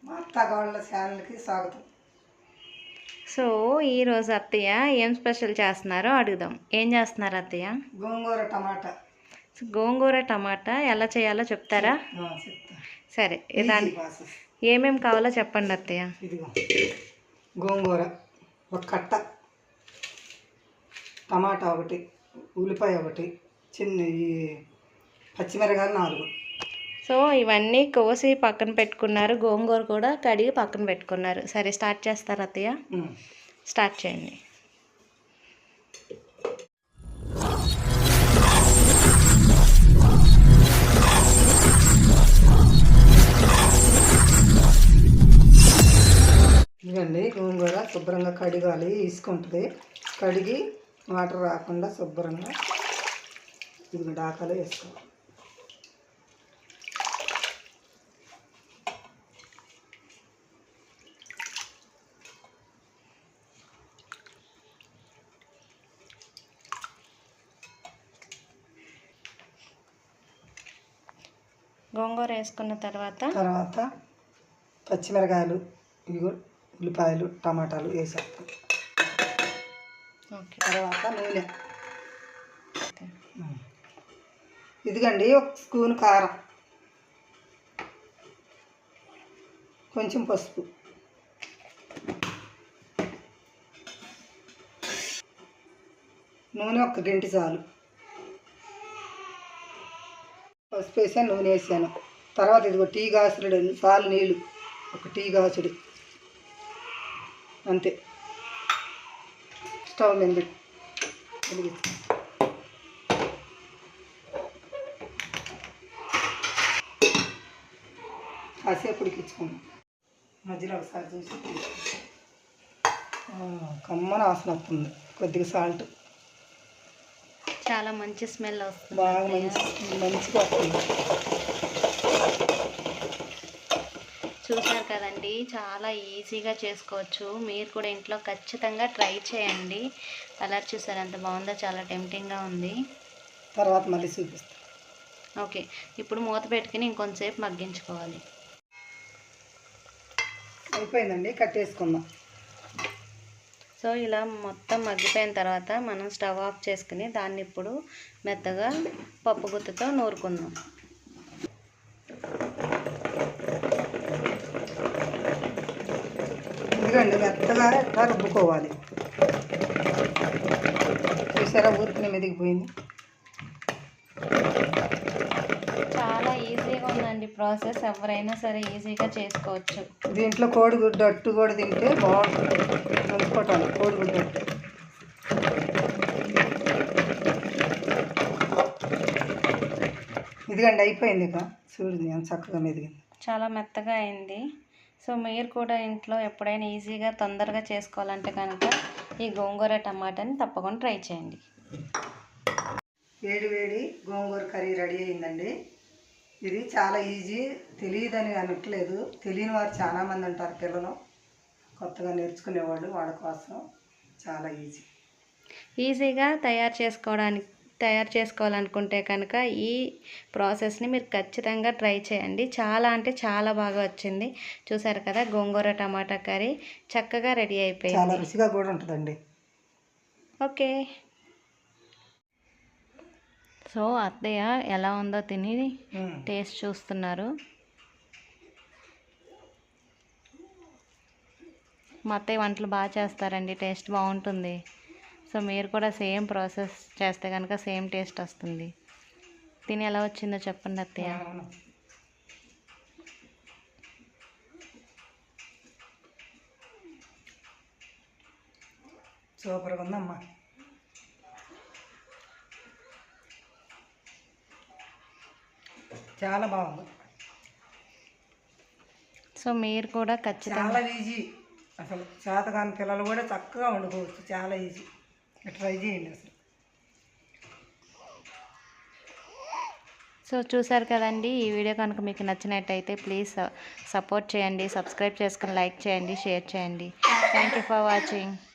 మా అత్తగాళ్ళ ఛానల్కి స్వాగతం. సో ఈరోజు అత్తయ్య ఏం స్పెషల్ చేస్తున్నారో అడుగుదాం. ఏం చేస్తున్నారు అత్తయ్య? గోంగూర టమాటా. గోంగూర టమాటా ఎలా చేయాలో చెప్తారా? చెప్తా. సరే, దాని ఏమేమి కావాలో చెప్పండి అత్తయ్య. ఇదిగో గోంగూర ఒక కట్ట, టమాటా ఒకటి, ఉల్లిపాయ ఒకటి, చిన్న పచ్చిమిరకాయలు 4. సో ఇవన్నీ కోసి పక్కన పెట్టుకున్నారు. గోంగూర కూడా కడిగి పక్కన పెట్టుకున్నారు. సరే, స్టార్ట్ చేస్తారు అత్తయ్య? స్టార్ట్ చేయండి. ఇదండి గోంగూర శుభ్రంగా కడిగాలి. ఇసుకుంటుంది, కడిగి వాటర్ రాకుండా శుభ్రంగా ఇది డాకాలో వేసుకోవాలి. గోంగూర వేసుకున్న తర్వాత పచ్చిమిరకాయలు, ఇదిగో ఉల్లిపాయలు, టమాటాలు వేసేస్తాం. ఓకే. తర్వాత నూనె, ఇదిగండి 1 స్పూన్ కారం, కొంచెం పసుపు, నూనె 1 గంటె చాలు. పసుపు వేసాను, నూనె వేసాను. తర్వాత ఇదిగో టీ గాసుడు చాలు నీళ్ళు, 1 టీ గాసుడు అంతే. స్టవ్ మీద వెలిగించి కాసేపు ఉడికించుకున్నాం. మధ్యలో ఒకసారి చూసి కమ్మన వాసన వస్తుంది. కొద్దిగా సాల్ట్, చాలా మంచి స్మెల్ వస్తుంది. బాగా మంచిగా వస్తుంది. చూసారు కదండి, చాలా ఈజీగా చేసుకోవచ్చు. మీరు కూడా ఇంట్లో ఖచ్చితంగా ట్రై చేయండి. కలర్ చూసారు ఎంత బాగుందో, చాలా టెంప్టింగ్గా ఉంది. తర్వాత మళ్ళీ చూపిస్తాను. ఓకే, ఇప్పుడు మూత పెట్టుకుని ఇంకొంతసేపు మగ్గించుకోవాలి. అయిపోయిందండి, కట్టేసుకుందాం. సో ఇలా మొత్తం మగ్గిపోయిన తర్వాత మనం స్టవ్ ఆఫ్ చేసుకుని దాన్ని ఇప్పుడు మెత్తగా పప్పు గుత్తితో నూరుకుందాం. ఎందుకండి మెత్తగా ఎట్లా రుబ్బుకోవాలి. చూసారా, ఊరికి మెదిగిపోయింది. చాలా ఈజీగా ఉందండి ప్రాసెస్. ఎవరైనా సరే ఈజీగా చేసుకోవచ్చు. దీంట్లో కోడిగుడ్డు అట్టు కూడా తింటే బాగుంటుంది. నంచుకోవటాలి కోడిగుడ్డు అట్టు. ఇదిగండి అయిపోయింది. ఇక చూడు ఎంత చక్కగా మెదిగింది, చాలా మెత్తగా అయింది. సో మీరు కూడా ఇంట్లో ఎప్పుడైనా ఈజీగా తొందరగా చేసుకోవాలంటే కనుక ఈ గోంగూర టమాటాని తప్పకుండా ట్రై చేయండి. వేడి వేడి గోంగూర కర్రీ రెడీ అయిందండి. ఇది చాలా ఈజీ, తెలియదని అనట్లేదు. తెలియని వారు చాలామంది ఉంటారు, పిల్లలు కొత్తగా నేర్చుకునేవాళ్ళు. వాళ్ళ కోసం చాలా ఈజీగా తయారు చేసుకోవాలనుకుంటే కనుక ఈ ప్రాసెస్ని మీరు ఖచ్చితంగా ట్రై చేయండి. చాలా అంటే చాలా బాగా వచ్చింది. చూసారు కదా, గోంగూర టమాటా కర్రీ చక్కగా రెడీ అయిపోయింది. చాలా రుచిగా కూడా ఉంటుందండి. ఓకే. సో అత్తయ్య ఎలా ఉందో తిని టేస్ట్ చూస్తున్నారు. మా అత్తయ్య వంటలు బాగా చేస్తారండి, టేస్ట్ బాగుంటుంది. సో మీరు కూడా సేమ్ ప్రాసెస్ చేస్తే కనుక సేమ్ టేస్ట్ వస్తుంది. తిని ఎలా వచ్చిందో చెప్పండి అత్తయ్య. సూపర్గా ఉందమ్మా. చాలా బాగుంది. సో మీరు కూడా ఖచ్చితంగా, చాలా ఈజీ. అసలు చేతకాని పిల్లలు కూడా చక్కగా వండుకోవచ్చు. చాలా ఈజీ, ట్రై చేయండి అసలు. సో చూసారు కదండి, ఈ వీడియో కనుక మీకు నచ్చినట్టయితే ప్లీజ్ సపోర్ట్ చేయండి, సబ్స్క్రైబ్ చేసుకుని లైక్ చేయండి, షేర్ చేయండి. Thank you for watching.